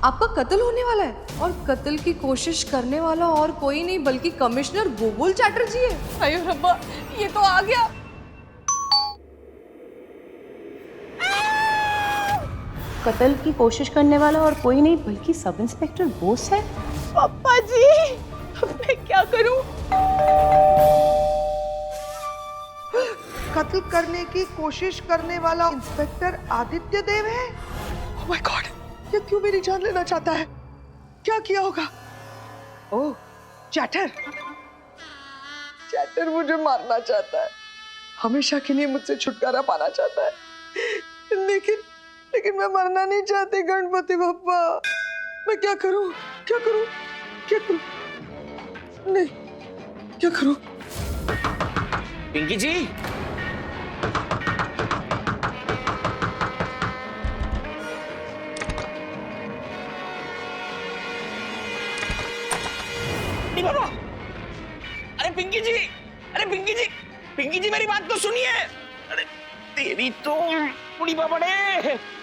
आपका कत्ल होने वाला है और कत्ल की कोशिश करने वाला और कोई नहीं बल्कि कमिश्नर बुलबुल चैटर्जी है। अयो रब्बा, ये तो आ गया। कत्ल की कोशिश करने वाला और कोई नहीं बल्कि सब इंस्पेक्टर बोस है। पापा जी, मैं क्या करूं? कत्ल करने की कोशिश करने वाला इंस्पेक्टर आदित्य देव है। ओह माय गॉड, ये क्यों मेरी जान लेना चाहता है? क्या किया होगा? ओह, चैटर मुझे मारना चाहता है, हमेशा के लिए मुझसे छुटकारा पाना चाहता है। लेकिन मैं मरना नहीं चाहती गणपति बप्पा। मैं क्या करूं? नहीं, क्या करूं? पिंकी जी, बाबा, अरे पिंकी जी मेरी बात तो सुनिए। अरे तेरी तो बुढ़ी बाबड़े।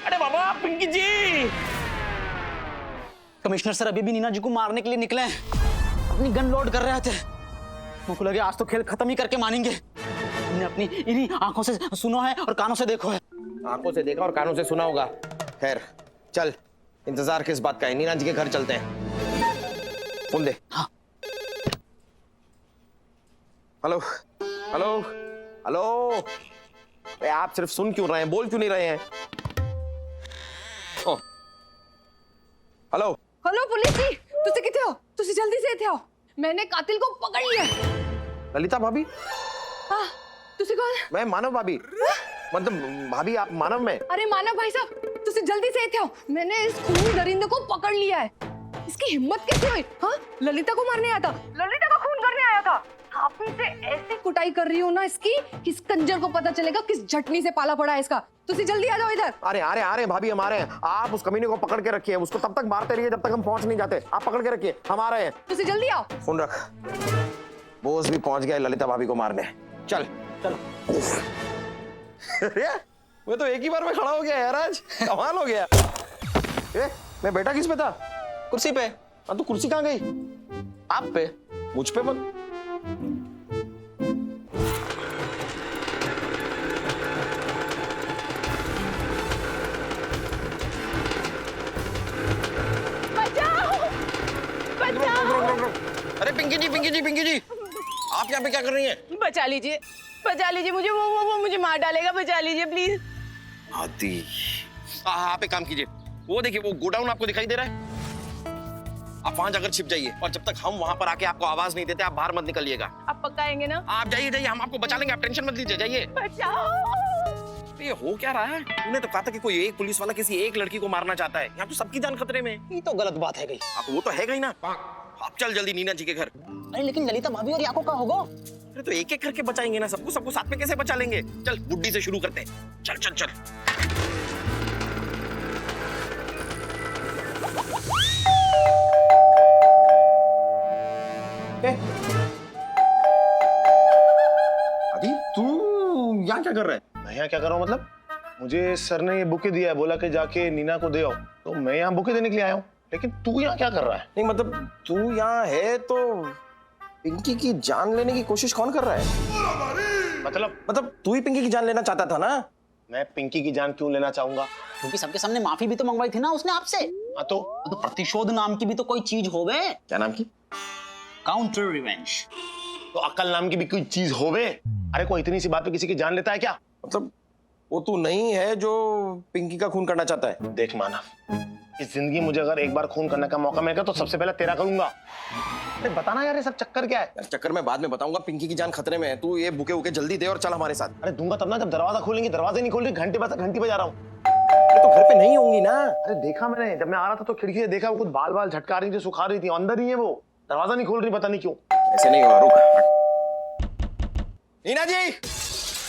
अरे बाबा, पिंकी जी। कमिश्नर सर अभी भी नीना जी को मारने के लिए निकले हैं, अपनी गन लोड कर रहे थे। मुझको लगे आज तो खेल खत्म ही करके मानेंगे। हमने अपनी इन्हीं आंखों से सुना है और कानों से देखो है। आंखों से देखा और कानों से सुना होगा। खैर चल, इंतजार किस बात का है, नीना जी के घर चलते हैं। फोन दे। हाँ। हेलो हेलो हेलो, अरे आप सिर्फ सुन क्यों रहे हैं, बोल क्यों नहीं रहे हैं? हेलो हेलो पुलिस जी, तुसी किथे हो? तुसी जल्दी से इथे आओ, मैंने कातिल को पकड़ लिया। ललिता भाभी? हाँ, तुसी कौन? मैं मानव भाभी। मतलब भाभी आप मानव में? अरे मानव भाई साहब, तुसी जल्दी से इथे आओ, मैंने इस खूनी दरिंदे को पकड़ लिया है। इसकी हिम्मत कैसे हुई? हाँ, ललिता को मारने आया था, ललिता का खून करने आया था। आपने से ऐसी कुटाई कर रही हो ना इसकी, किस कंजर को पता चलेगा किस झटनी से पाला पड़ा है इसका। तुसी जल्दी आ जाओ इधर। अरे भाभी हम आ रहे हैं। आप उस कमीने को पकड़ के रखिए, उसको तब तक मारते रहिए जब तक हम पहुंच नहीं जाते। आप पकड़ के रखिए, हम आ रहे हैं। तुसी जल्दी आओ। फोन रख। बोस भी पहुंच गया ललिता भाभी को मारने। चल चलो। मैं तो एक ही बार में खड़ा हो गया यार, आज कमाल हो गया। मैं बैठा किस पे था? कुर्सी पे। हाँ, तो कुर्सी कहाँ गई? आप पे, मुझ पे मत। अरे पिंकी जी, आप यहाँ पे क्या कर रही हैं? बचा लीजिए मुझे, वो मुझे मार डालेगा, बचा लीजिए प्लीज। आदि, आप एक काम कीजिए, वो देखिए वो गोडाउन आपको दिखाई दे रहा है, आप वहां जाकर छिप जाइए और जब तक हम वहां पर आके आपको आवाज नहीं देते आप बाहर मत निकलिएगा। आप पक्का आएंगे ना? आप जाइए, हम आपको बचा लेंगे, आप टेंशन मत लीजिए, जाइए। बचाओ। ये हो क्या रहा है? तूने तो कहा था कि कोई एक पुलिस वाला किसी एक लड़की को मारना चाहता है, यहाँ तो सबकी जान खतरे में। ये तो गलत बात है गई। आप वो तो है ही ना। आप चल जल्दी नीना जी के घर। अरे लेकिन ललिता भाभी और याको का होगा? अरे तो एक एक करके बचाएंगे ना, सबको साथ में कैसे बचा लेंगे? चल बुड्ढी से शुरू करते हैं, चल। अभी तू यहाँ क्या कर रहा है? मैं यहाँ क्या कर रहा हूँ मतलब? मुझे सर ने ये बुके दिया है, बोला कि जाके नीना को दे आओ, तो मैं यहाँ बुके देने के लिए आया हूँ। लेकिन तू यहाँ क्या कर रहा है? नहीं मतलब तू यहाँ है तो पिंकी की जान लेने की कोशिश कौन कर रहा है? मतलब तू ही पिंकी की जान लेना चाहता था ना? मैं पिंकी की जान क्यों लेना चाहूंगा? क्योंकि सबके सामने माफी भी तो मंगवाई थी ना उसने आपसे। हाँ तो प्रतिशोध नाम की भी तो कोई चीज होवे। क्या नाम की? Counter revenge. तो अक्ल नाम की भी कोई चीज होवे? अरे कोई इतनी सी बात पे किसी की जान लेता है क्या? मतलब वो तू नहीं है जो पिंकी का खून करना चाहता है? देख मानव, इस जिंदगी मुझे अगर एक बार खून करने का मौका मिलेगा तो सबसे पहले तेरा करूंगा। अरे बताना यार ये सब चक्कर क्या है? यार चक्कर में बाद में बताऊंगा, पिंकी की जान खतरे में है। तू ये बुके उके जल्दी दे और चल हमारे साथ। अरे दूंगा तब ना जब दरवाजा खोलेंगे, दरवाजे नहीं खोल रही, घंटी बजा रहा हूँ। अरे तो घर पे नहीं होंगी ना? अरे देखा मैंने, जब मैं आ रहा था तो खिड़की से देखा, वो कुछ बाल झटका रही थी, सुखा रही थी, अंदर ही है वो, दरवाजा नहीं खोल रही, पता नहीं क्यों। ऐसे नहीं होगा, रुक।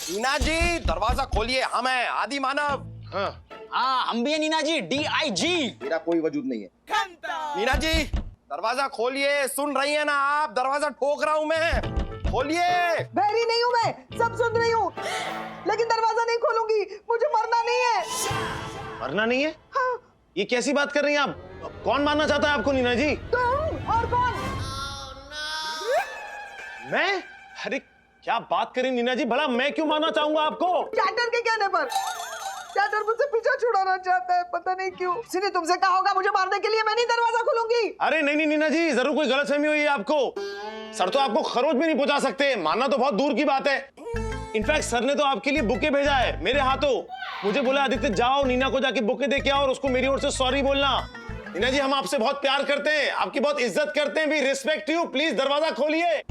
नीना जी दरवाजा खोलिए, हम हैं आदि मानव। हाँ हम भी है नीना जी, DIG। मेरा कोई वजूद नहीं है। नीना जी दरवाजा खोलिए, सुन रही है ना आप? दरवाजा ठोक रहा हूं मैं, खोलिए। बहरी नहीं हूँ मैं, सब सुन रही हूँ, लेकिन दरवाजा नहीं खोलूंगी, मुझे मरना नहीं है। मरना नहीं है? हाँ। ये कैसी बात कर रही हैं आप? कौन मारना चाहता है आपको नीना जी? तुम और कौन? मैं? अरे क्या बात करी नीना जी, भला मैं क्यों मारना चाहूंगा आपको? कैटर के कहने पर कैटर मुझसे पीछा छुड़ाना चाहता है, पता नहीं क्यों। किसी तुमसे कहा होगा मुझे मारने के लिए, मैं नहीं दरवाजा खोलूंगी। अरे नहीं नहीं नीना जी, जरूर कोई गलतफहमी हुई है आपको। सर तो आपको खरोच भी नहीं पहुंचा सकते, मानना तो बहुत दूर की बात है। इनफैक्ट सर ने तो आपके लिए बुके भेजा है मेरे हाथों। मुझे बोला आदित्य जाओ नीना को जाके बुके दे के आओ और उसको मेरी ओर से सॉरी बोलना। नीना जी हम आपसे बहुत प्यार करते हैं, आपकी बहुत इज्जत करते हैं, वी रिस्पेक्ट यू। प्लीज दरवाजा खोलिए।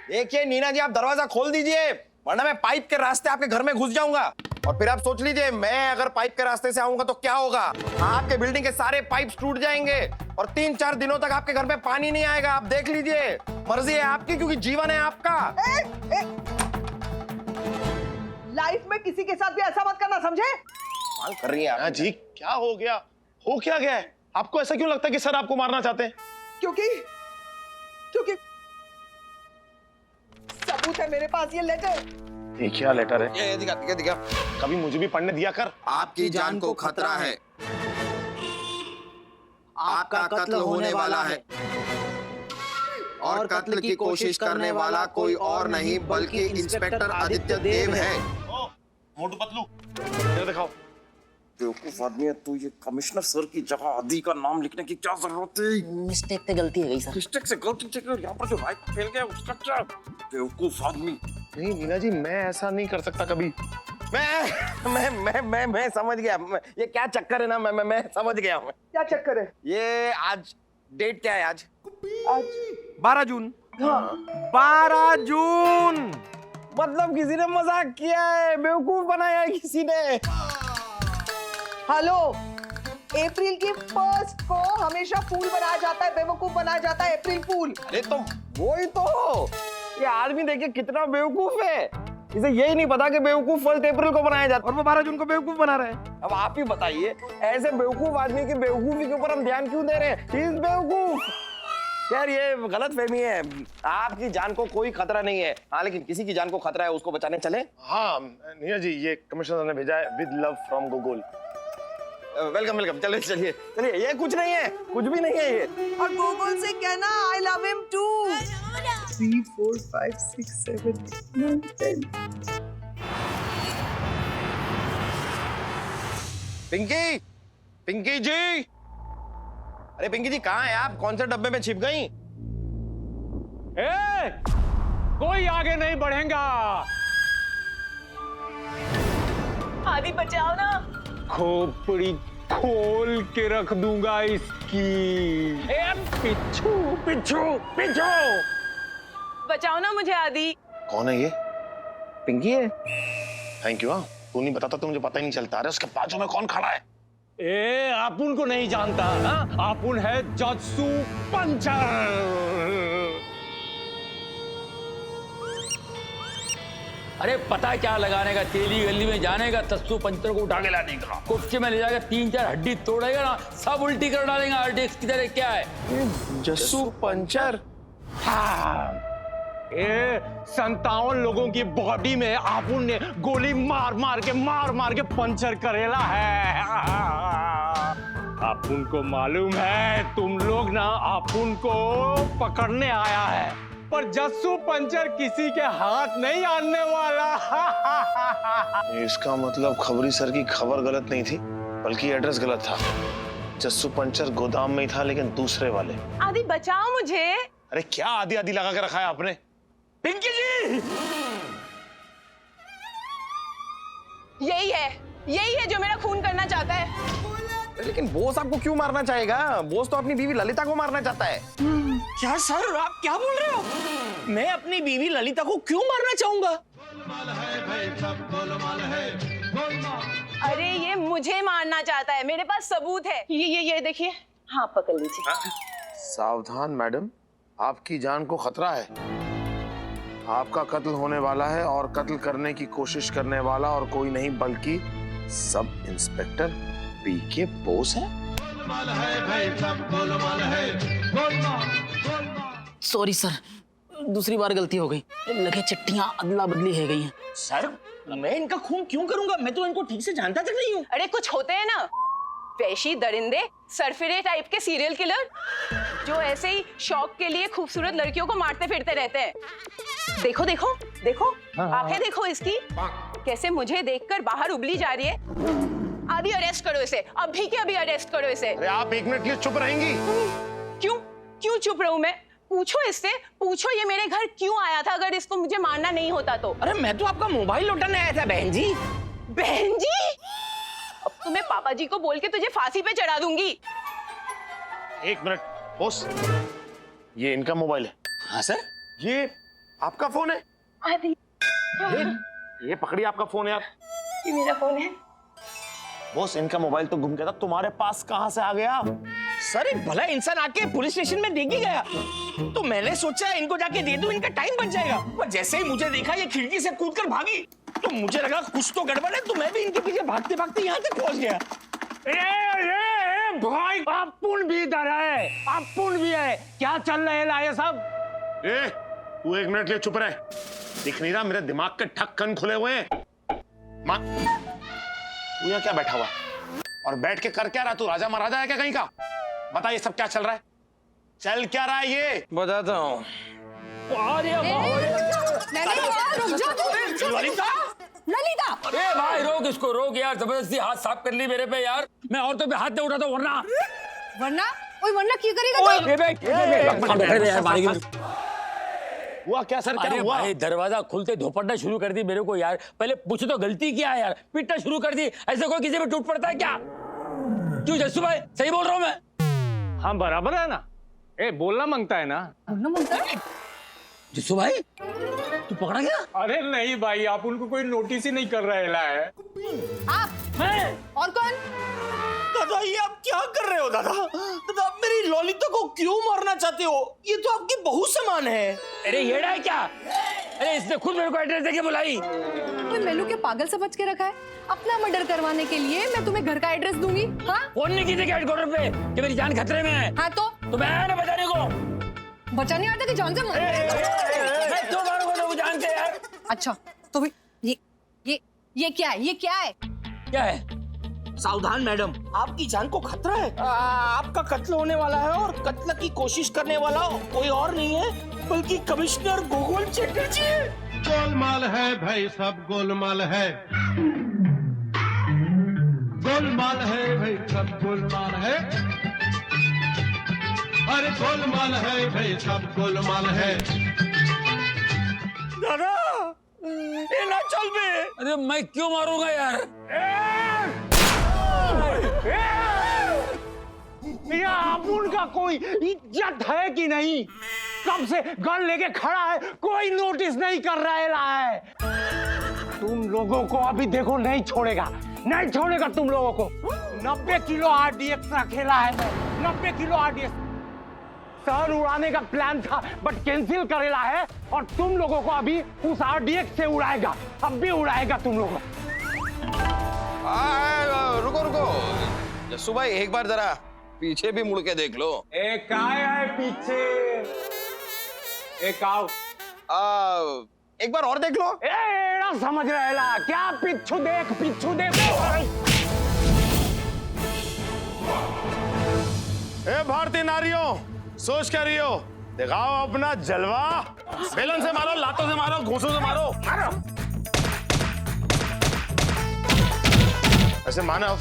देखिए नीना जी, आप दरवाजा खोल दीजिए, वरना मैं पाइप के रास्ते आपके घर में घुस जाऊंगा। और फिर आप सोच लीजिए, मैं अगर पाइप के रास्ते से आऊंगा तो क्या होगा। आपके बिल्डिंग के सारे पाइप्स टूट जाएंगे और 3-4 दिनों तक आपके घर में पानी नहीं आएगा। आप देख लीजिए, मर्जी है आपकी, क्योंकि जीवन है आपका। लाइफ में किसी के साथ भी ऐसा मत करना, समझे? मांग कर रही है हाँ आप। जी, क्या हो गया? हो क्या गया है? आपको ऐसा क्यों लगता है कि सर आपको मारना चाहते हैं? क्योंकि सबूत है मेरे पास, ये लेटर। ये क्या लेटर है? ये दिखा दिखा दिखा। कभी मुझे भी पढ़ने दिया कर। आपकी जान को खतरा है, आपका कत्ल होने वाला है और कत्ल की कोशिश करने वाला कोई और नहीं बल्कि इंस्पेक्टर आदित्य देव है। मोटू पतलू ये दिखाओ। बेवकूफ आदमी है तू, ये कमिश्नर सर की जगह आदि का नाम लिखने की क्या जरूरत है? मिस्टेक से गलती हो गई सर। मिस्टेक से गलती से कर, यहाँ पर जो राइट फेल गया उसका क्या? बेवकूफ आदमी। नहीं नीना जी, मैं ऐसा नहीं कर सकता कभी। मैं समझ गया। ये क्या चक्कर है ना, मैं समझ गया हूँ। क्या चक्कर है? ये आज डेट क्या है? आज आज 12 जून। हाँ 12 जून मतलब किसी ने मजाक किया है, बेवकूफ बनाया है किसी ने। हेलो, अप्रैल की 1 को हमेशा फूल बनाया जाता है, बेवकूफ बनाया जाता है, अप्रैल फूल। अरे तो वही तो, ये आदमी देखिए कितना बेवकूफ है। इसे यही नहीं पता कि बेवकूफ 1 अप्रैल को बनाया जाता है और वो 12 जून को बेवकूफ बना रहे हैं। अब आप ही बताइए, ऐसे बेवकूफ आदमी की बेवकूफी के ऊपर हम ध्यान क्यों दे रहे हैं? He is बेवकूफ। यार ये गलत फहमी है। आपकी जान को कोई खतरा नहीं है, हाँ, लेकिन किसी की जान को खतरा है, उसको बचाने चले। हाँ नीना जी, ये कमिश्नर ने भेजा है with love from गोगोल। Welcome welcome, चलिए चलिए चलिए। ये कुछ नहीं है, कुछ भी नहीं है ये। और गोगोल से कहना I love him too. 3 4 5 6 7 9 10। Pinky, Pinky ji, अरे पिंकी जी कहाँ है आप? कौन से डब्बे में छिप गई? कोई आगे नहीं बढ़ेगा। आदि बचाओ ना। खोपड़ी खोल के रख दूंगा इसकी। पिच्छू पिच्छू पिच्छू। बचाओ ना मुझे आदि। कौन है ये? पिंकी है। Thank you. हाँ तू नहीं बताता तो मुझे पता ही नहीं चलता। अरे उसके बाजू में कौन खड़ा है? आपुन को नहीं जानता? आपुन है जत्सू पंचर। अरे पता है क्या लगाने का? तेली गली में जाने का, तस्सू पंचर को उठा के लाने का, कुफ्ते में ले जाकर 3-4 हड्डी तोड़ेगा ना, सब उल्टी कर डालेगा आरडीएक्स की तरह। क्या है जस्सू पंचर? हाँ, 57 लोगों की बॉडी में आपुन ने गोली मार मार के पंचर करेला है। आपुन को मालूम है तुम लोग ना आपुन को पकड़ने आया है, पर जस्सू पंचर किसी के हाथ नहीं आने वाला। इसका मतलब खबरी सर की खबर गलत नहीं थी, बल्कि एड्रेस गलत था। जस्सू पंचर गोदाम में ही था, लेकिन दूसरे वाले। आदि बचाओ मुझे। अरे क्या आदि आदि लगा के रखा है आपने? पिंकी जी, यही है जो मेरा खून करना चाहता है। लेकिन बोस आपको क्यों मारना चाहेगा? बोस तो अपनी बीवी ललिता को मारना चाहता है। क्या सर, आप क्या बोल रहे हो? मैं अपनी बीवी ललिता को क्यों मारना चाहूंगा? अरे ये मुझे मारना चाहता है, मेरे पास सबूत है। ये देखिए। हाँ पकड़ लीजिए। सावधान मैडम, आपकी जान को खतरा है। आपका कत्ल होने वाला है और कत्ल करने की कोशिश करने वाला और कोई नहीं बल्कि सब इंस्पेक्टर पीके बोस है। सॉरी सर, दूसरी बार गलती हो गई। लगे चिट्ठियां अदला बदली हो गई हैं। सर, मैं इनका खून क्यों करूंगा? मैं तो इनको ठीक से जानता तक नहीं हूँ। अरे कुछ होते हैं ना। वैशी दरिंदे, सरफिरे टाइप के सीरियल किलर जो ऐसे ही शौक के लिए खूबसूरत लड़कियों को मारते फिरते रहते हैं। देखो देखो देखो, आंखें देखो इसकी, कैसे मुझे देखकर बाहर उबली जा रही है। अभी अरेस्ट करो इसे, अभी के अभी अरेस्ट करो इसे। अरे आप 1 मिनट के लिए चुप रहेंगी? क्यों क्यों चुप रहूं मैं? पूछो इससे, पूछो ये मेरे घर क्यों आया था अगर इसको मुझे मारना नहीं होता तो। अरे मैं तो आपका मोबाइल लौटाने आया था बहन जी। बहन जी, अब तो मैं पापा जी को बोल के तुझे फांसी पे चढ़ा दूंगी। 1 मिनट बॉस, ये इनका मोबाइल है। हाँ सर। ये आपका फोन है? ये पकड़िए आपका फोन यार। ये मेरा फोन है। बॉस इनका मोबाइल तो गुम गया था, तुम्हारे पास कहां से आ गया? सर एक भला इंसान आके पुलिस स्टेशन में देख ही गया, तो मैंने सोचा इनको जाके दे दूं, इनका टाइम बच जाएगा। पर जैसे ही मुझे देखा ये खिड़की से कूदकर भागी, तो मुझे लगा कुछ तो गड़बड़ है, तो मैं भी इनके पीछे भागते भागते यहाँ तक पहुंच गया। भाई अपुन भी इधर है, अपुन भी है। क्या चल रहा है ये सब? ए, तू 1 मिनट के लिए चुप रहे। दिख नहीं रहा मेरे दिमाग के ढक्कन खुले हुए हैं? मां, तू यहाँ क्या बैठा हुआ है? और बैठ के कर क्या रहा? तू राजा महाराजा है क्या कहीं का? बता ये सब क्या चल रहा है? चल क्या रहा है ये? बताता हूँ। ललिता, ललिता, ए भाई रोक इसको, रोक यार, जबरदस्ती हाथ साफ कर ली मेरे पे यार। मैं औरतों पे हाथ नहीं उठाता वरना वरना क्या करेगा? हुआ क्या सर, क्या अरे हुआ? भाई दरवाजा खुलते धोपटना शुरू कर दी मेरे को यार। पहले पूछ तो गलती क्या है यार, पीटना शुरू कर दी। ऐसे कोई किसी पे टूट पड़ता है क्या? क्यों जस्सू भाई, सही बोल रहा हूँ मैं? हाँ बराबर है ना। ए बोलना मांगता है ना। जस्सू भाई तू पकड़ा गया? अरे नहीं भाई, आप उनको कोई नोटिस ही नहीं कर रहा है। आप मैं? और कौन? दादा ये आप क्या कर रहे हो दादा? दादा आप मेरी ललिता को क्यों मारना चाहते हो? ये तो आपकी बहू समान है। अरे येड़ा है क्या? अरे इसने खुद मेरे को एड्रेस देके बुलाई। कोई मेनू के पागल समझ के रखा है? अपना मर्डर करवाने के लिए मैं तुम्हें घर का एड्रेस दूंगी। हाँ? फोन नहीं की थी हेडक्वार्टर पे कि मेरी जान खतरे में है। हाँ तो मैं आया ना बताने को। बचा नहीं आता कि जान से मैं तो मारूंगा तो वो जानते यार। अच्छा तो भी ये क्या है? ये क्या है? क्या है? सावधान मैडम, आपकी जान को खतरा है। आपका कत्ल होने वाला है और कत्ल की कोशिश करने वाला कोई और नहीं है बल्कि कमिश्नर गोगोल चटर्जी है। गोलमाल है भाई, सब गोलमाल है। गोलमाल है भाई, सब गोलमाल है। अरे गोलमाल है भाई, सब गोलमाल है। दादा ये ना चल बे। अरे मैं क्यों मारूंगा यार? अपुन का कोई इज्जत है कि नहीं? कब से गन लेके खड़ा है, कोई नोटिस नहीं कर रहा है। तुम लोगों को अभी देखो नहीं छोड़ेगा, नहीं छोड़ेगा तुम लोगों को। 90 किलो RDX रखेला है मैं, 90 किलो RDX। शहर उड़ाने का प्लान था बट कैंसिल करेला है, और तुम लोगों को अभी उस RDX से उड़ाएगा, अब भी उड़ाएगा तुम लोगों। रुको रुको जस्सू भाई, एक बार जरा पीछे भी मुड़ के देख लो। एक आया है पीछे, एक आओ। एक बार और देख लो। एड़ा समझ रहेला क्या? पिछू देख, पिछू देख। ए भारतीय नारियों, सोच क्या रही हो? दिखाओ अपना जलवा। बेलन से मारो, लातों से मारो, घूंसों से मारो। ऐसे मानव,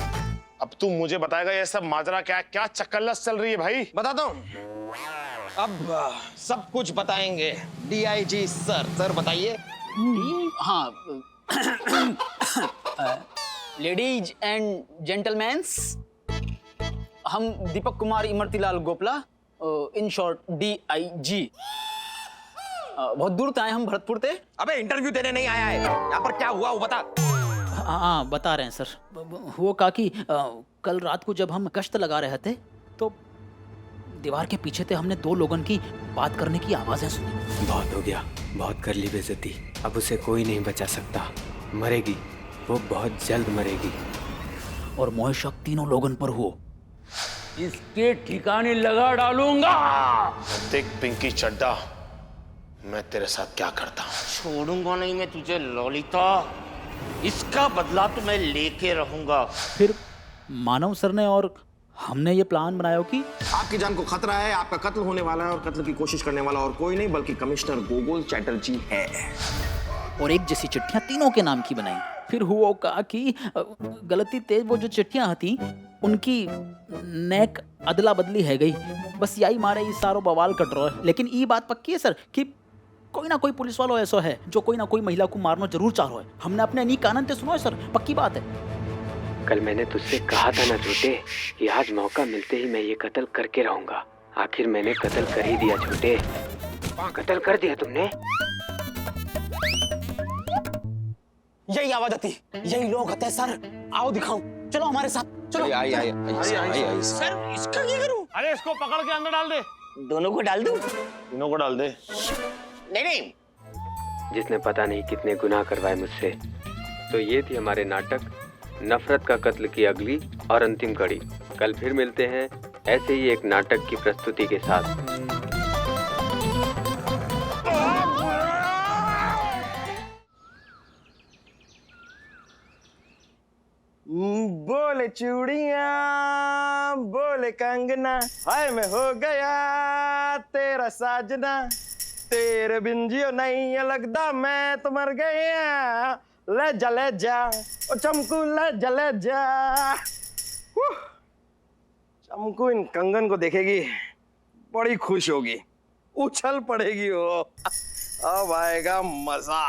अब तू मुझे बताएगा ये सब माजरा क्या है? क्या चक्करलस चल रही है भाई? बताता हूँ, अब सब कुछ बताएंगे DIG सर। सर बताइए। हाँ लेडीज एंड जेंटलमैन्स, हम Deepak Kumar इमरतीलाल Gopla, in short DIG, बहुत दूर से आए हम, भरतपुर से। अबे इंटरव्यू देने नहीं आया है, यहाँ पर क्या हुआ वो बता। हाँ बता रहे हैं सर। वो कहा कि कल रात को जब हम गश्त लगा रहे थे तो दीवार के पीछे से हमने 2 लोगों की बात करने की आवाजें सुनी। बहुत हो गया, बहुत कर ली बेइज्जती। अब उसे कोई नहीं बचा सकता, मरेगी वो, बहुत जल्द मरेगी। और मोह शक तीनों लोगों पर हो। इसके ठिकाने लगा डालूंगा। देख पिंकी चड्डा, मैं तेरे साथ क्या करता हूँ। छोड़ूंगा नहीं मैं तुझे ललिता, इसका बदला तो मैं लेके रहूंगा। फिर मानव सर ने और हमने ये प्लान बनाया हो कि आपकी जान को खतरा है, आपका कत्ल होने वाला है और कत्ल की कोशिश करने वाला और कोई नहीं बल्कि कमिश्नर गोगोल चैटर्जी है। और एक जैसी चिट्ठियां तीनों के नाम की बनाई। फिर हुआ कहा कि गलती तेज वो जो चिट्ठियां थी उनकी नेक अदला बदली है गई। बस यही मारे इस सारो बवाल कट रहा है। लेकिन ये बात पक्की है सर कि कोई ना कोई पुलिस वालों ऐसा है जो कोई ना कोई महिला को मारना जरूर चाह रहा है। हमने अपने अनी कानन से सुना है सर, पक्की बात है। कल मैंने तुझसे कहा था ना छोटे कि आज मौका मिलते ही मैं ये कत्ल करके रहूंगा। आखिर मैंने कत्ल कर ही दिया छोटे, कत्ल कर दिया तुमने। यही आवाज आती, यही लोग आते हैं सर। आओ दिखाओ, चलो हमारे साथ चलो। आई सर इसका क्या करूं? अरे इसको पकड़ के अंदर डाल दे। दोनों को डाल दूं? तीनों को डाल दे। नहीं। जिसने पता नहीं कितने गुनाह करवाए मुझसे। तो ये थी हमारे नाटक नफरत का कत्ल की अगली और अंतिम कड़ी। कल फिर मिलते हैं ऐसे ही एक नाटक की प्रस्तुति के साथ। बोले चूड़ियां बोले कंगना, हाय मैं हो गया तेरा साजना, तेरे बिन जियो नहीं लगता मैं तो मर गया। ले जा ओ चमकू ले जा। चमकू इन कंगन को देखेगी बड़ी खुश होगी, उछल पड़ेगी वो। अब आएगा मजा।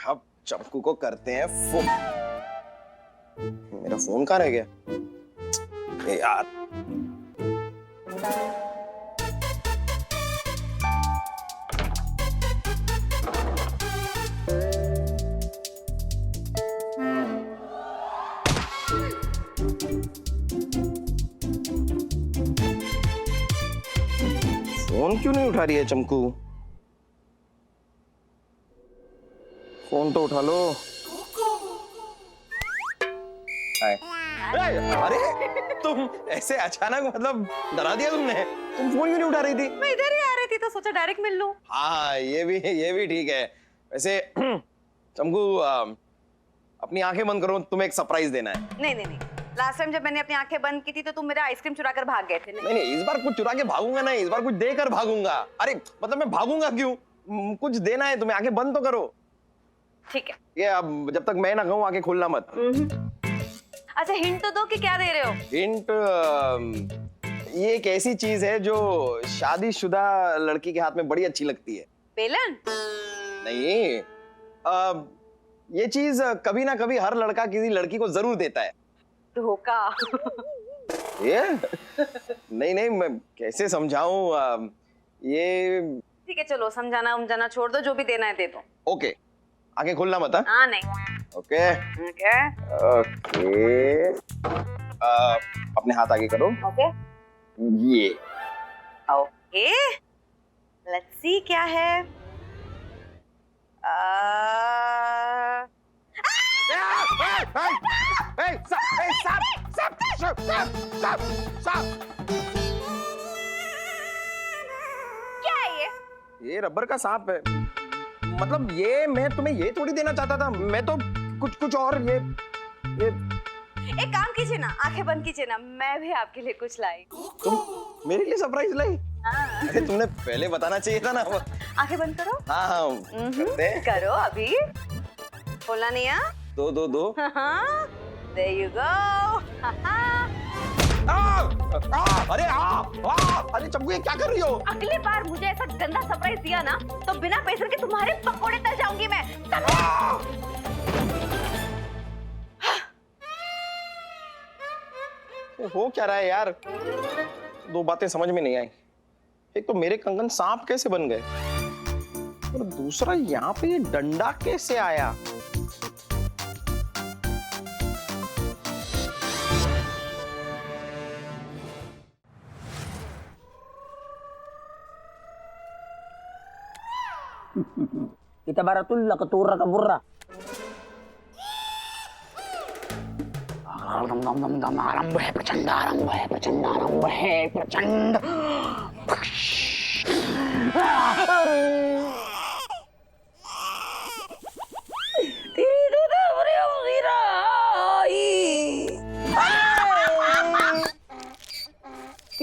अब चमकू को करते हैं फोन। मेरा फोन कहाँ रह गया यार? फोन क्यों नहीं उठा रही है चमकू? फोन तो उठा लो। अरे तुम ऐसे अचानक मतलब डरा दिया तुमने। तुम फोन क्यों नहीं उठा रही थी? मैं इधर ही आ रही थी तो सोचा डायरेक्ट मिल लूं। हाँ ये भी ठीक है। वैसे चमकू अपनी आंखें बंद करो, तुम्हें एक सरप्राइज देना है। नहीं। लास्ट टाइम जब मैंने अपनी आंखें बंद की थी तो तुम मेरा आइसक्रीम चुरा कर भाग गए थे। नहीं इस बार कुछ चुरा के भागूंगा नहीं, इस बार कुछ देकर भागूंगा। अरे मतलब मैं भागूंगा क्यों? कुछ देना है तुम्हें, आंखें बंद तो करो। ठीक है। ये अब जब तक मैं ना कहूँ आंखें खोलना मत। अच्छा हिंट तो दो कि क्या दे रहे हो? हिंट ये एक ऐसी चीज है जो शादीशुदा लड़की के हाथ में बड़ी अच्छी लगती है। बेलन? नहीं ये चीज कभी ना कभी हर लड़का किसी लड़की को जरूर देता है। धोखा? ये नहीं मैं कैसे समझाऊं? ये ठीक है चलो, समझाना छोड़ दो, जो भी देना है दे दो। ओके आगे खोलना मत। हाँ नहीं। ओके अपने हाथ आगे करो। ओके ये ओके लेट्स सी क्या है। क्या है ये रबर का सांप है। मतलब ये मैं तुम्हें ये थोड़ी देना चाहता था, मैं तो कुछ और। ये एक काम कीजिए ना, आंखें बंद कीजिए ना, मैं भी आपके लिए कुछ लाई। तुम मेरे लिए सरप्राइज लाई? हाँ। अरे तुमने पहले बताना चाहिए था ना। आंखें बंद करो। हाँ करते हैं। करो अभी, खोलना नहीं है। दो There you go. अरे चमकू ये क्या कर रही हो? अगली बार मुझे ऐसा गंदा सरप्राइज दिया ना तो बिना पैसे के तुम्हारे पकोड़े तल जाऊंगी मैं। हो क्या रहा है यार? दो बातें समझ में नहीं आई। एक तो मेरे कंगन सांप कैसे बन गए और दूसरा यहाँ पे ये डंडा कैसे आया? Kita baratullah keturra keburra. Arambah प्रचंड।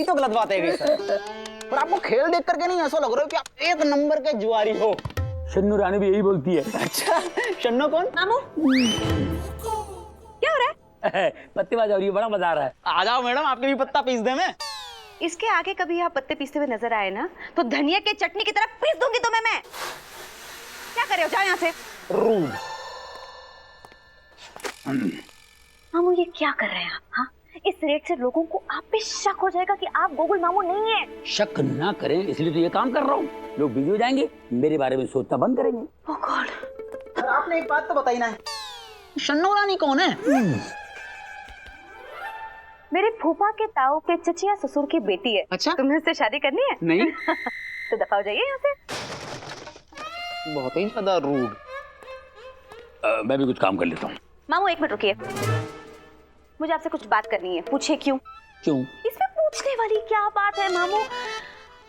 तो गलत बात है सर। पर आपको खेल देख करके नहीं ऐसा लग रहा है कि आप एक नंबर के जुआरी हो। शन्नू रानी भी यही बोलती है। अच्छा, शन्नो कौन? मामू क्या हो रहा है? पत्तेबाज हो रही है, बड़ा मजा आ रहा है। आ जाओ मैडम, आपके भी पत्ता पीस दे मैं। इसके आगे कभी यहाँ पत्ते पीसते हुए नजर आए ना तो धनिया के चटनी की तरह पीस दूंगी तुम्हें मैं। क्या कर रहे हो, जाओ यहाँ से। रूड। मामू ये क्या कर रहे हैं आप? हाँ, इस रेट से लोगों को आप पे शक हो जाएगा कि आप गोकुल मामू नहीं है। शक ना करें इसलिए तो ये काम कर रहा हूँ। लोग बिजी हो जाएंगे, मेरे बारे में सोचना बंद करेंगे। ओह गॉड। आपने एक बात तो बताई ना, शन्नो रानी कौन है? मेरे फूफा के ताऊ के चचिया ससुर की बेटी है। अच्छा? तुम्हें उससे शादी करनी है? नहीं। तो दफा हो जाइए यहाँ से। बहुत ही ज्यादा रूड। मैं भी कुछ काम कर लेता हूँ। मामू एक मिनट रुकिए, मुझे आपसे कुछ बात करनी है। पूछिए क्यों? क्यों? इसमें पूछने वाली क्या बात है मामू?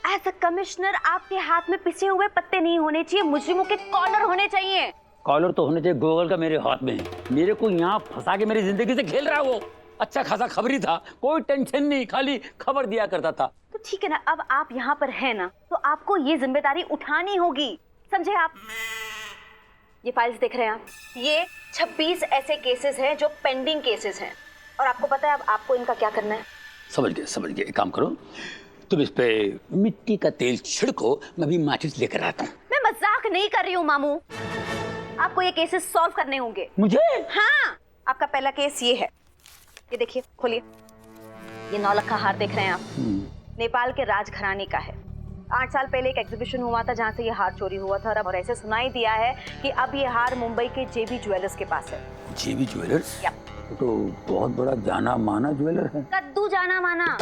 एज अ कमिश्नर आपके हाथ में पिसे हुए पत्ते नहीं होने चाहिए, मुजरिमों के कॉलर होने चाहिए। कॉलर तो होने चाहिए गूगल का मेरे हाथ में है। मेरे को यहाँ फंसा के मेरी जिंदगी से खेल रहा है वो। अच्छा खासा खबरी था, कोई टेंशन नहीं, खाली खबर दिया करता था। तो ठीक है ना, अब आप यहाँ पर हैं ना, तो आपको ये जिम्मेदारी उठानी होगी, समझे आप? ये फाइल्स देख रहे हैं आप, ये 26 ऐसे केसेस हैं जो पेंडिंग केसेस हैं, और आपको पता है अब आपको इनका क्या करना है? समझ गए। एक काम करो, तुम इस पे मिट्टी का तेल छिड़को, मैं भी माचिस लेकर आता हूँ। मैं मजाक नहीं कर रही हूँ मामू, आपको ये केसेस सॉल्व करने होंगे। मुझे? हाँ, आपका पहला केस ये है, ये देखिए, खोलिए। ये 9 लाख का हार देख रहे हैं आप, नेपाल के राजघराने का है। 8 साल पहले एक एग्जीबिशन हुआ था जहाँ से ये हार चोरी हुआ था, और ऐसे सुनाई दिया है कि अब ये हार मुंबई के जेबी ज्वेलर्स के पास है। जेबी ज्वेलर्स? या। तो बहुत बड़ा जाना माना ज्वेलर है। कद्दू जाना माना।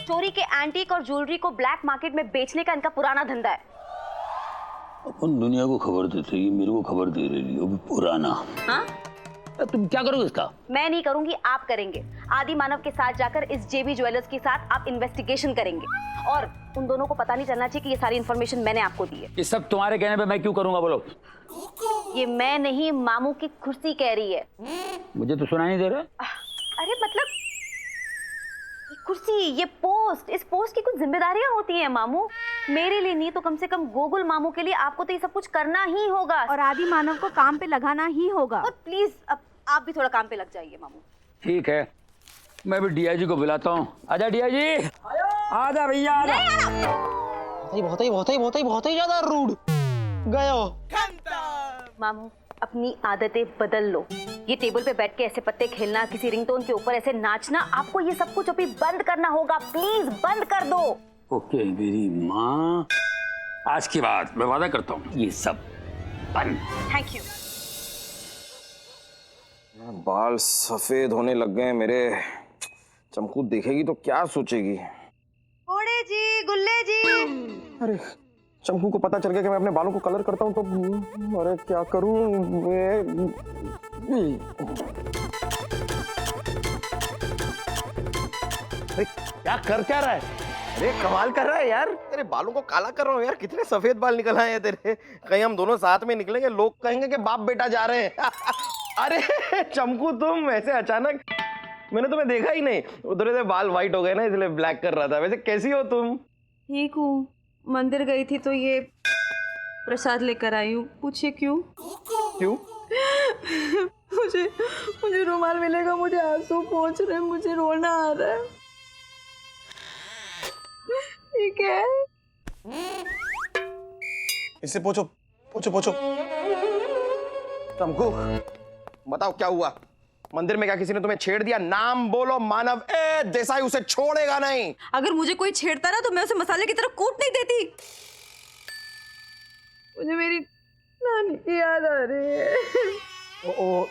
चोरी के एंटीक और ज्वेलरी को ब्लैक मार्केट में बेचने का इनका पुराना धंधा है। अपन दुनिया को खबर देते, ये मेरे को खबर दे रही है, वो भी पुराना। हाँ? तुम क्या करोगे इसका? मैं नहीं करूंगी, आप करेंगे। आदि मानव के साथ जाकर इस जेबी ज्वेलर्स के साथ आप इन्वेस्टिगेशन करेंगे, और उन दोनों को पता नहीं चलना चाहिए कि ये सारी इन्फॉर्मेशन मैंने आपको दी है। ये सब तुम्हारे कहने पे मैं क्यों करूंगा, बोलो? ये मैं नहीं, मामू की कुर्सी कह रही है। मुझे तो सुनाई नहीं दे रहा। अरे मतलब ये कुर्सी, ये पोस्ट, इस पोस्ट की कुछ जिम्मेदारियां होती हैं मामू। मेरे लिए नहीं तो कम से कम गोकुल मामू के लिए आपको तो ये सब कुछ करना ही होगा, और आदि मानव को काम पे लगाना ही होगा। और प्लीज अब आप भी थोड़ा काम पे लग जाइए मामू। ठीक है, मैं भी डीआईजी को बुलाता हूँ। आजा डीआईजी, आजा भैया, आजा। बहुत ही ज्यादा रूड। गयो। मामू अपनी आदतें बदल लो। ये टेबल पे बैठ के ऐसे पत्ते खेलना, किसी रिंगटोन के ऊपर ऐसे नाचना, आपको ये सब कुछ अभी बंद करना होगा। प्लीज बंद कर दो। ओके मेरी माँ, आज के बाद मैं वादा करता हूँ ये सब बंद। Thank you. बाल सफेद होने लग गए मेरे। चमकू देखेगी तो क्या सोचेगी? ओड़े जी, गुल्ले जी। अरे चमकू को पता चल गया कि मैं अपने बालों को कलर करता हूँ तो अरे क्या करूँ मैं? क्या कर क्या रहा है? अरे कमाल कर रहा है यार, तेरे बालों को काला कर रहा हूँ यार। कितने सफेद बाल निकल आए हैं तेरे। कहीं हम दोनों साथ में निकलेंगे, लोग कहेंगे कि बाप बेटा जा रहे हैं। अरे चमकू तुम ऐसे अचानक, मैंने तुम्हें देखा ही नहीं। उधर से बाल व्हाइट हो गए ना, इसलिए ब्लैक कर रहा था। वैसे कैसी हो तुम? ठीक हूँ, मंदिर गई थी तो ये प्रसाद लेकर आई हूँ। पूछिए क्यों? क्यों? मुझे रुमाल मिलेगा, मुझे आंसू पहुँच रहे हैं, मुझे रोना आ रहा है। ठीक है, इससे पूछो पूछो पूछो। चमकू बताओ क्या हुआ? मंदिर में क्या किसी ने तुम्हें छेड़ दिया? नाम बोलो मानव ए देसाई, उसे छोड़ेगा नहीं। अगर मुझे कोई छेड़ता ना तो मैं उसे मसाले की तरह कूट नहीं देती। मुझे मेरी नानी की याद आ रही है। ओ,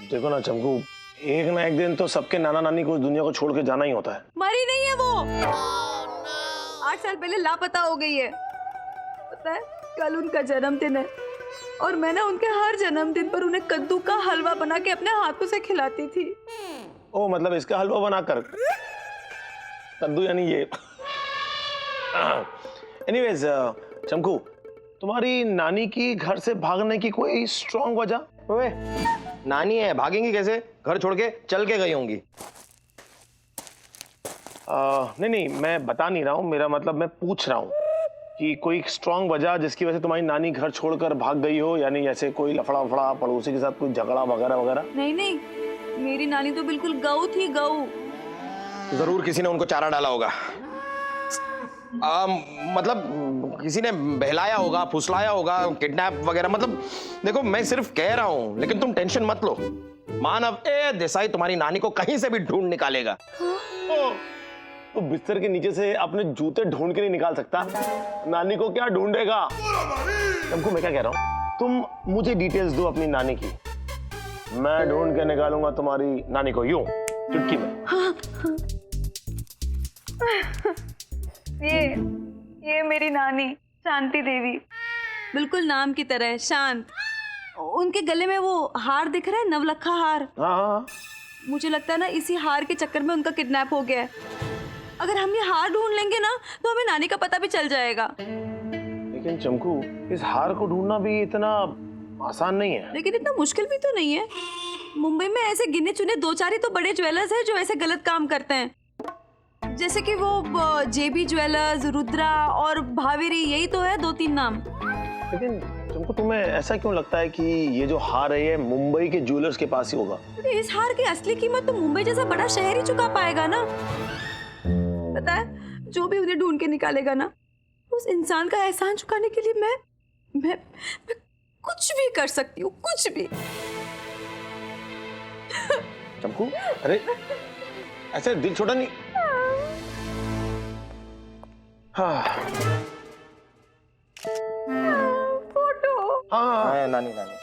देखो ना चमकू, एक ना एक दिन तो सबके नाना नानी को इस दुनिया को छोड़ के जाना ही होता है। मरी नहीं है वो, 8 साल पहले लापता हो गई है। पता है, कल उनका जन्मदिन है और मैं ना उनके हर जन्मदिन पर उन्हें कद्दू का हलवा बना के अपने हाथों से खिलाती थी। ओ मतलब इसका हलवा बनाकर? कद्दू यानी ये। एनीवेज चमकू, तुम्हारी नानी की घर से भागने की कोई स्ट्रॉन्ग वजह? ओए नानी है, भागेंगी कैसे? घर छोड़ के चल के गई होंगी। नहीं नहीं, मैं बता नहीं रहा हूँ, मेरा मतलब मैं पूछ रहा हूँ कि कोई स्ट्रांग वजह जिसकी वजह से तुम्हारी नानी घर छोड़कर भाग गई हो, यानी जैसे कोई लफड़ा वफड़ा, पड़ोसी के साथ कोई झगड़ा वगैरह वगैरह। नहीं नहीं, मेरी नानी तो बिल्कुल गऊ थी, गऊ। जरूर किसी ने उनको चारा डाला होगा। मतलब किसी ने बहलाया होगा, फुसलाया होगा, किडनैप वगैरह। मतलब देखो, मैं सिर्फ कह रहा हूँ, लेकिन तुम टेंशन मत लो। मानव ए देसाई तुम्हारी नानी को कहीं से भी ढूंढ निकालेगा। तो बिस्तर के नीचे से अपने जूते ढूंढ के नहीं निकाल सकता, नानी को क्या ढूंढेगा? तुमको मैं क्या कह रहा हूँ, तुम मुझे डिटेल्स दो अपनी नानी की, मैं ढूंढ के निकालूंगा तुम्हारी नानी को, यूं चुटकी में। ये मेरी नानी शांति देवी, बिल्कुल नाम की तरह शांत। उनके गले में वो हार दिख रहा है, नवलखा हार। हाँ। मुझे लगता है ना, इसी हार के चक्कर में उनका किडनैप हो गया है। अगर हम ये हार ढूंढ लेंगे ना, तो हमें नानी का पता भी चल जाएगा। लेकिन चमकू, इस हार को ढूंढना भी इतना आसान नहीं है। लेकिन इतना मुश्किल भी तो नहीं है। मुंबई में ऐसे गिने चुने 2-4 ही तो बड़े ज्वेलर्स हैं जो ऐसे गलत काम करते हैं, जैसे कि वो जेबी ज्वेलर्स, रुद्रा और भावेरी, यही तो है 2-3 नाम। लेकिन तुमको, तुम्हें ऐसा क्यों लगता है कि ये जो हार है ये मुंबई के ज्वेलर्स के पास ही होगा? इस हार की असली कीमत तो मुंबई जैसा बड़ा शहर ही चुका पाएगा ना। पता है, जो भी उन्हें ढूंढ के निकालेगा ना, उस इंसान का एहसान चुकाने के लिए मैं कुछ भी कर सकती हूँ, कुछ भी। चमकू, अरे ऐसे दिल छोटा नहीं। हाँ। फोटो। हाँ नानी। नानी।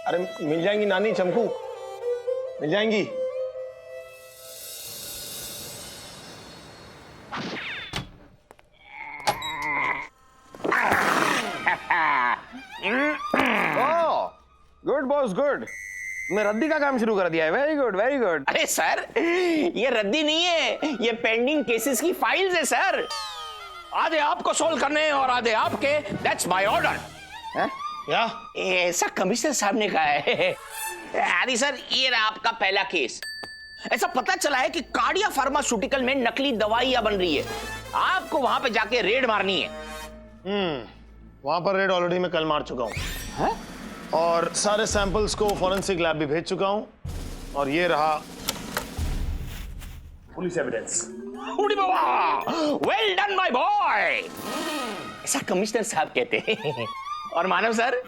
अरे मिल जाएंगी नानी, चमकू मिल जाएंगी। Good boss, good. तुमने रद्दी का काम शुरू कर दिया है। Very good, very good. अरे सर, ये रद्दी नहीं है, ये पेंडिंग केसेस की फाइल्स है सर। आधे आपको सोल्व करने और आधे आपके, दैट्स माय ऑर्डर। क्या? ऐसा कमिश्नर साहब ने कहा है। अरे सर, ये रहा आपका पहला केस। ऐसा पता चला है कि कार्डिया फार्मास्यूटिकल में नकली दवाइयां बन रही है। आपको वहां पे जाके रेड मारनी है। वहां पर रेड ऑलरेडी मैं कल मार चुका हूँ, और सारे सैंपल्स को फॉरेंसिक लैब भी भेज चुका हूँ, और ये रहा police evidence. Well done my boy, ऐसा कमिश्नर साहब कहते हैं। और मानव सर,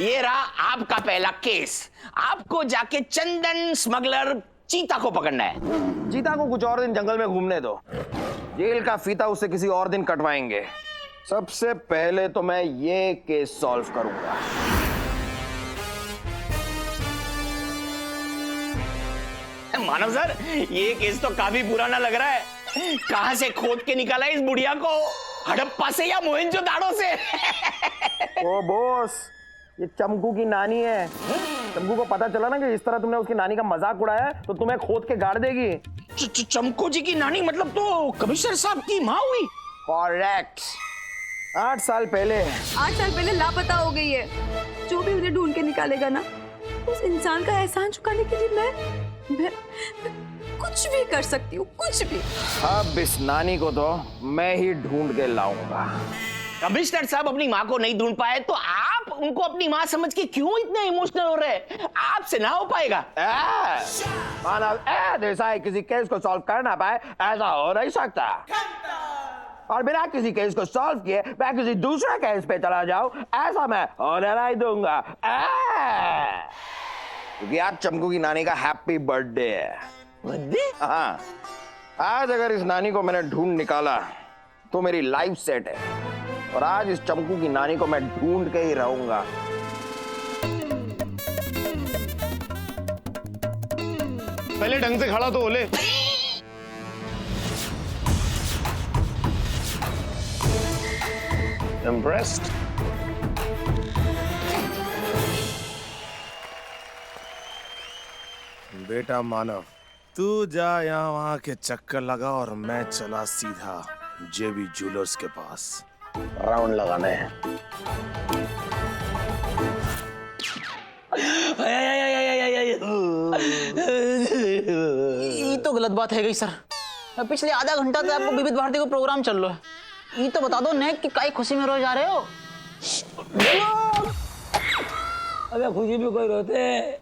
ये रहा आपका पहला केस। आपको जाके चंदन स्मगलर चीता को पकड़ना है। चीता को कुछ और दिन जंगल में घूमने दो, जेल का फीता उससे किसी और दिन कटवाएंगे। सबसे पहले तो मैं ये केस सॉल्व करूंगा। मानव सर, ये केस तो काफी पुराना लग रहा है। कहां से खोद के निकाला इस बुढ़िया को, हड़प्पा से या मोहनजोदाड़ो से? ओ बॉस, ये चमकू की नानी है। चमकू को पता चला ना कि इस तरह तुमने उसकी नानी का मजाक उड़ाया, तो तुम्हें खोद के गाड़ देगी। चमकू जी की नानी मतलब तो कमिश्नर साहब की माँ हुई? करेक्ट। 8 साल पहले 8 साल पहले लापता हो गई है। जो भी उन्हें ढूंढ के निकालेगा ना, उस इंसान का एहसान चुकाने के लिए मैं कुछ भी कर सकती हूँ, कुछ भी। अब इस नानी को तो मैं ही ढूंढ के लाऊंगा। कमिश्नर साहब अपनी माँ को नहीं ढूंढ पाए, तो आप उनको अपनी माँ समझ के क्यों इतने इमोशनल हो रहे हैं? आपसे ना हो पाएगा। मानव देसाई किसी केस को सॉल्व कर ना पाए, ऐसा हो नहीं सकता। और बिना किसी केस को सॉल्व किए मैं किसी दूसरे केस पे चला जाऊं, ऐसा मैं होने नहीं दूंगा। क्योंकि आज चमकू की नानी का हैप्पी बर्थडे है। बर्थडे? हाँ, आज अगर इस नानी को मैंने ढूंढ निकाला तो मेरी लाइफ सेट है, और आज इस चमकू की नानी को मैं ढूंढ के ही रहूंगा। पहले ढंग से खड़ा तो हो ले। Impressed? बेटा मानव, तू जा यहाँ वहाँ के चक्कर लगा, और मैं चला सीधा जेबी ज्वेलर्स के पास राउंड लगाने हैं। ये तो बात है गई सर। पिछले आधा घंटा से आपको विविध भारती को प्रोग्राम चल रहा है। ये तो बता दो नेक कि काई खुशी में रोज आ रहे हो। अबे खुशी में कोई रोते हैं?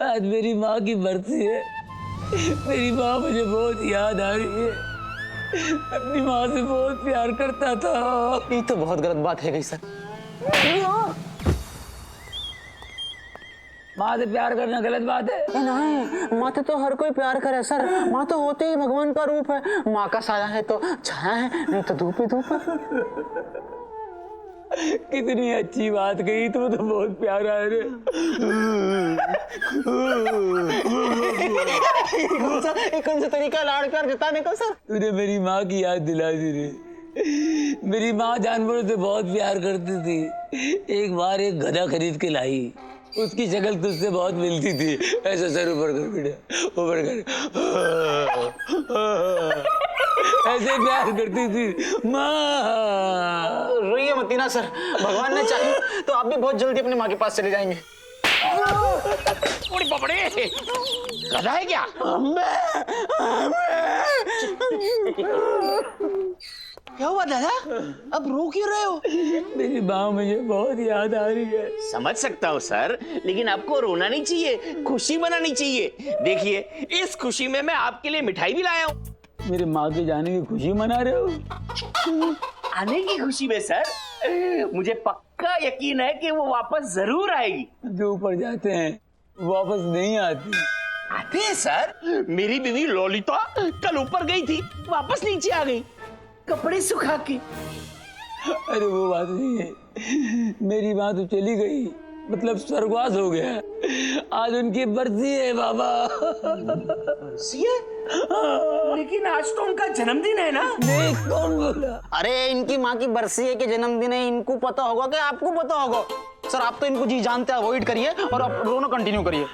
आज मेरी माँ की बरसी है। मेरी माँ मुझे बहुत याद आ रही है। अपनी माँ से बहुत प्यार करता था। ये तो बहुत गलत बात है गई सर। माँ से प्यार करना गलत बात है? नहीं, माँ तो हर कोई प्यार करे सर। माँ तो होते ही भगवान का रूप है। माँ का साया है तो छाया है, नहीं तो धूप ही धूप है। कितनी अच्छी बात कही, तुम तो बहुत प्यारा है रे। कौन सा तरीका लाड़ प्यार जताने का सर? तूने मेरी माँ की याद दिला दी रे। मेरी माँ जानवरों से बहुत प्यार करती थी। एक बार एक गधा खरीद के लाई। उसकी शक्ल तुझसे बहुत मिलती थी। ऐसा सर ऊपर कर बेटा, ऊपर कर। ऐसे प्यार करती थी माँ। रोइए मत ना सर। भगवान ने चाहे तो आप भी बहुत जल्दी अपनी माँ के पास चले जाएंगे। गधा है क्या? क्या हुआ दादा? अब रो क्यों रहे हो? मेरी माँ मुझे बहुत याद आ रही है। समझ सकता हूँ सर, लेकिन आपको रोना नहीं चाहिए, खुशी मनानी चाहिए। देखिए, इस खुशी में मैं आपके लिए मिठाई भी लाया हूँ। मेरे माँ के जाने की खुशी मना रहे हो? आने की खुशी में सर मुझे पक्का यकीन है कि वो वापस जरूर आएगी। जो ऊपर जाते हैं वापस नहीं आती। आते हैं सर। मेरी बीवी ललिता कल ऊपर गई थी, वापस नीचे आ गई कपड़े सुखा के। अरे वो बात नहीं है। मेरी माँ तो चली गई, मतलब स्वर्गवास हो गया। आज उनकी बरसी है बाबा। बरसी है? लेकिन आज तो उनका जन्मदिन है ना? नहीं, कौन बोला? अरे इनकी माँ की बरसी है कि जन्मदिन है, इनको पता होगा कि आपको पता होगा? सर आप तो इनको जी जानते अवॉइड करिए और आप रोना कंटिन्यू करिए।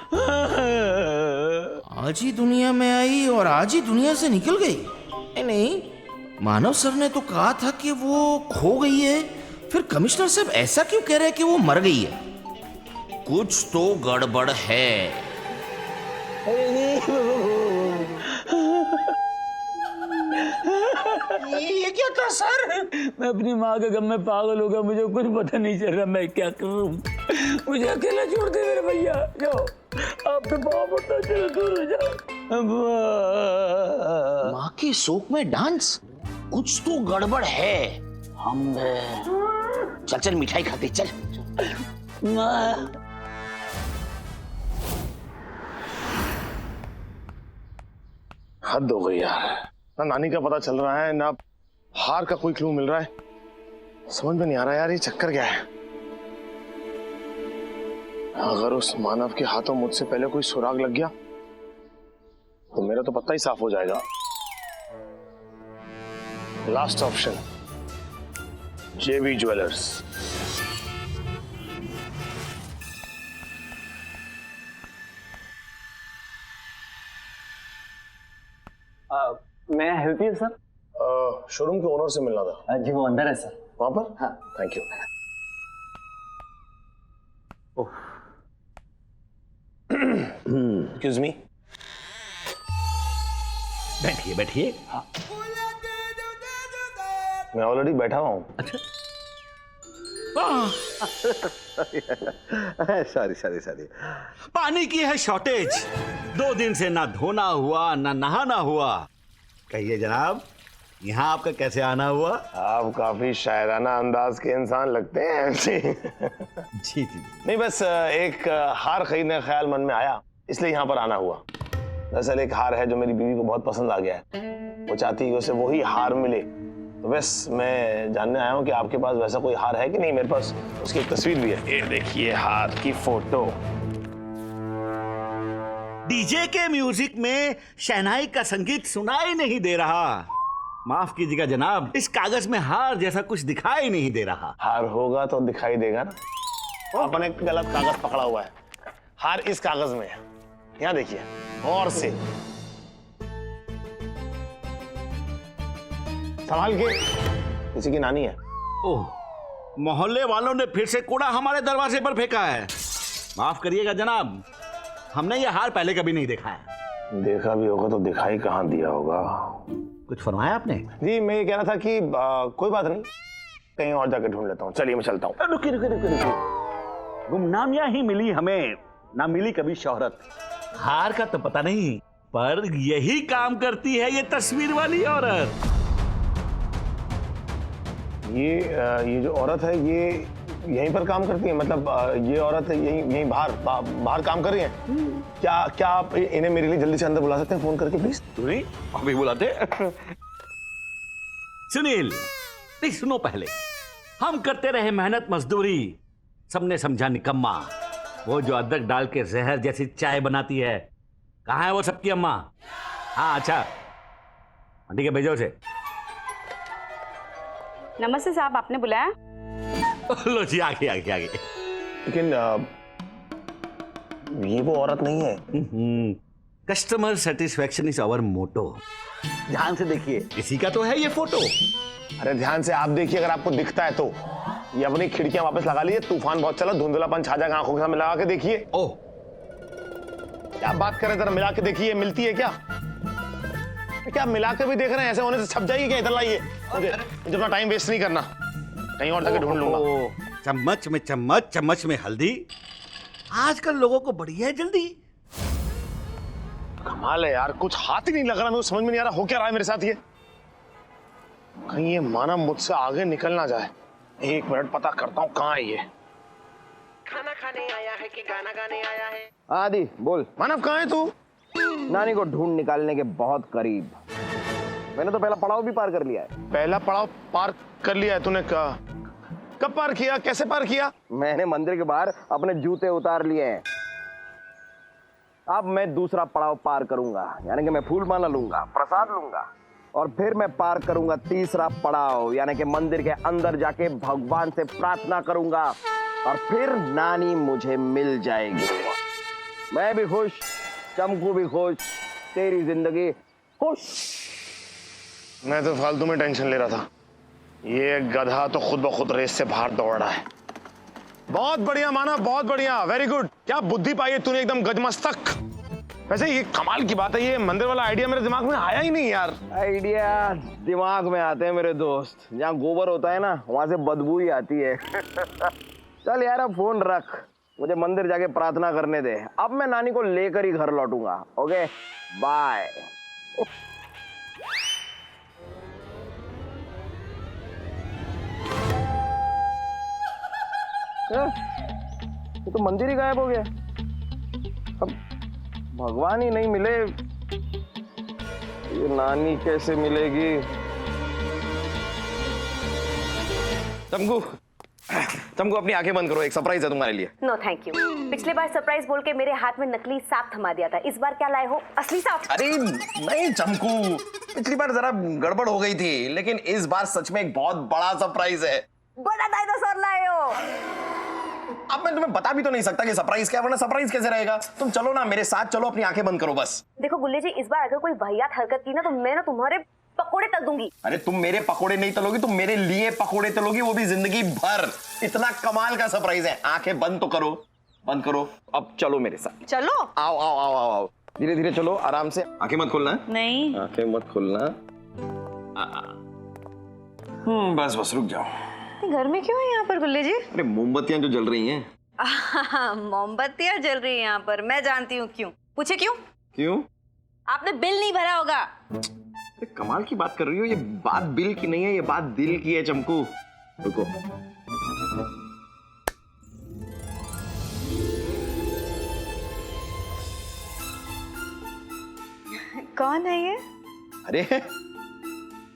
आज ही दुनिया में आई और आज ही दुनिया से निकल गई? नहीं, मानव सर ने तो कहा था कि वो खो गई है। फिर कमिश्नर साहब ऐसा क्यों कह रहे हैं कि वो मर गई है? कुछ तो गड़बड़ है। ये क्या था सर? मैं अपनी माँ के गम में पागल हो गया। मुझे कुछ पता नहीं चल रहा मैं क्या करूं। मुझे अकेला छोड़ दे मेरे भैया। जाओ, आपके पाँव पड़ता, चलो दूर हो जाओ। माँ के शोक में डांस, कुछ तो गड़बड़ है। हम चल चल मिठाई खाते चल। माँ हद हो गई यार। ना नानी का पता चल रहा है, ना हार का कोई क्लू मिल रहा है। समझ में नहीं आ रहा यार ये चक्कर क्या है। अगर उस मानव के हाथों मुझसे पहले कोई सुराग लग गया तो मेरा तो पत्ता ही साफ हो जाएगा। लास्ट ऑप्शन, जेबी ज्वेलर्स। मैं हेल्प यू सर? शोरूम के ओनर से मिलना था। जी वो अंदर है सर। वहां पर? हाँ। Thank you. Excuse me. बैठिए बैठिए। मैं ऑलरेडी बैठा हुआ हूँ। अच्छा। Sorry sorry sorry. पानी की है शॉर्टेज। 2 दिन से ना धोना हुआ ना नहाना हुआ। कहिए जनाब, यहाँ आपका कैसे आना हुआ? आप काफी शायराना अंदाज के इंसान लगते हैं। जी जी। नहीं, बस एक हार खरीदने का ख्याल मन में आया, इसलिए यहाँ पर आना हुआ। दरअसल एक हार है जो मेरी बीवी को बहुत पसंद आ गया है। वो चाहती है कि उसे वही हार मिले। तो बस मैं जानने आया हूँ कि आपके पास वैसा कोई हार है कि नहीं। मेरे पास उसकी एक तस्वीर भी है। ये देखिए हार की फोटो। डीजे के म्यूजिक में शहनाई का संगीत सुनाई नहीं दे रहा। माफ कीजिएगा जनाब, इस कागज में हार जैसा कुछ दिखाई नहीं दे रहा। हार होगा तो दिखाई देगा ना। आपने गलत कागज पकड़ा हुआ है। हार इस कागज में है, यहाँ देखिए और से संभाल के। किसी की नानी है। ओह, मोहल्ले वालों ने फिर से कूड़ा हमारे दरवाजे पर फेंका है। माफ करिएगा जनाब, हमने ये हार पहले कभी नहीं देखा है। देखा भी होगा तो दिखाई कहाँ दिया होगा। कुछ फरमाया आपने? जी मैं ये कह रहा था कि कोई बात नहीं, कहीं और जाकर ढूंढ लेता हूँ। चलिए मैं चलता हूँ। रुकिए। गुमनामियां ही मिली हमें, ना मिली कभी शोहरत। हार का तो पता नहीं, पर यही काम करती है ये तस्वीर वाली औरत। ये जो औरत है ये यहीं पर काम करती है? मतलब ये औरत यहीं बाहर काम कर रही है? क्या आप इन्हें मेरे लिए जल्दी से अंदर बुला सकते हैं फोन करके प्लीज? नहीं अभी बुलाते। सुनील नहीं, सुनो पहले। हम करते रहे मेहनत मजदूरी, सबने समझा निकम्मा। वो जो अदरक डाल के जहर जैसी चाय बनाती है, कहाँ है वो सबकी अम्मा? हाँ अच्छा ठीक है, भेजो उसे। नमस्ते साहब, आपने बुलाया? लो जी, आगे। लेकिन ये वो औरत नहीं है। Customer satisfaction is our motto. ध्यान से देखिए, इसी का तो है ये फोटो। अरे ध्यान से आप देखिए, अगर आपको दिखता है तो। ये अपनी खिड़कियां वापस लगा लीजिए, तूफान बहुत चला, धुंधलापन छा जाएगा, आंखों के सामने लगा के देखिए। ओह क्या बात करें, जरा मिला के देखिए, मिलती है क्या? क्या मिला के भी देख रहे हैं? ऐसे होने से छप जाइए क्या? इधर लाइए, मुझे अपना टाइम वेस्ट नहीं करना, कहीं और जाके ढूंढ लूंगा। चम्मच में चम्मच, चम्मच में हल्दी। आजकल लोगों को बड़ी है जल्दी। कमाल है यार, कुछ हाथ ही नहीं लग रहा, मुझे समझ में नहीं आ रहा हो क्या रहा है मेरे साथ। ये कहीं ये मानव मुझसे आगे निकल ना जाए। एक मिनट पता करता हूँ कहाँ है ये। खाना खाने आया है कि गाना गाने आया है? आदि बोल। मानव कहाँ है तू? नानी को ढूंढ निकालने के बहुत करीब। मैंने तो पहला पड़ाव भी पार कर लिया है। पहला पड़ाव पार कर लिया है तूने? कब पार किया, कैसे पार किया? मैंने मंदिर के बाहर अपने जूते उतार लिए हैं। अब मैं दूसरा पड़ाव पार करूंगा, यानी कि मैं फूल माला लूंगा, प्रसाद लूंगा, और फिर मैं पार करूंगा तीसरा पड़ाव, यानी कि मंदिर के अंदर जाके भगवान से प्रार्थना करूंगा, और फिर नानी मुझे मिल जाएगी। मैं भी खुश, चमकू भी खुश, तेरी जिंदगी खुश। मैं तो फालतू में टेंशन ले रहा था। ये गधा तो खुद ब खुद रेस से बाहर दौड़ रहा है। बहुत बढ़िया माना, बहुत बढ़िया, वेरी गुड। क्या बुद्धि पाई है तूने, एकदम गजमस्तक। वैसे ये कमाल की बात है, ये मंदिर वाला आइडिया मेरे दिमाग में आया ही नहीं यार। आइडिया दिमाग में आते हैं मेरे दोस्त, जहाँ गोबर होता है ना वहां से बदबू ही आती है। चल यार अब फोन रख, मुझे मंदिर जाके प्रार्थना करने दे। अब मैं नानी को लेकर ही घर लौटूंगा। Okay bye. ये तो मंदिर ही गायब हो गया। अब भगवान ही नहीं मिले, ये नानी कैसे मिलेगी? तुमको अपनी आंखें बंद करो, एक सरप्राइज है तुम्हारे लिए। No thank you. पिछली बार सरप्राइज बोल के मेरे हाथ में नकली सांप थमा दिया था, इस बार क्या लाए हो? असली सांप? अरे नहीं चमकू, पिछली बार जरा गड़बड़ हो गई थी, लेकिन इस बार सच में एक बहुत बड़ा सरप्राइज है। बड़ा डायनासोर लाए हो? अब मैं तुम्हें बता भी तो नहीं सकता कि सरप्राइज क्या, वरना सरप्राइज कैसे रहेगा। तुम चलो ना मेरे साथ, चलो, अपनी आंखें बंद करो बस। देखो गुल्ले जी, इस बार अगर कोई वाहियात हरकत की ना तो मैं ना तुम्हारे पकोड़े तल दूंगी। अरे तुम मेरे पकोड़े नहीं तलोगी, तुम मेरे लिए पकोड़े तलोगी, वो भी जिंदगी भर। इतना कमाल का सरप्राइज है। आंखें बंद तो करो, बंद करो। अब चलो मेरे साथ। चलो। आओ आओ आओ आओ आओ, धीरे धीरे चलो, आराम से। आंखें मत खोलना। नहीं, आंखें मत खोलना। बस बस रुक जाओ। घर में क्यों है यहाँ पर गुल्ले जी? अरे मोमबत्तियां जो जल रही हैं। मोमबत्तियां जल रही हैं यहाँ पर, मैं जानती हूँ क्यों। पूछे क्यों? क्यों? आपने बिल नहीं भरा होगा। कमाल की बात कर रही हो, ये बात बिल की नहीं है, ये बात दिल की है चमकू। रुको। कौन है ये? अरे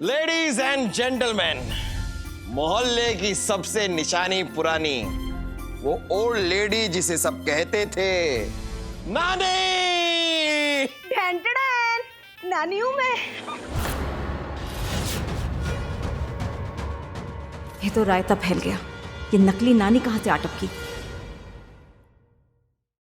लेडीज एंड जेंटलमैन, मोहल्ले की सबसे निशानी पुरानी, वो ओल्ड लेडी जिसे सब कहते थे नानी। नानी हूं मैं। ये तो रायता फैल गया। ये नकली नानी कहाँ से आ टपकी?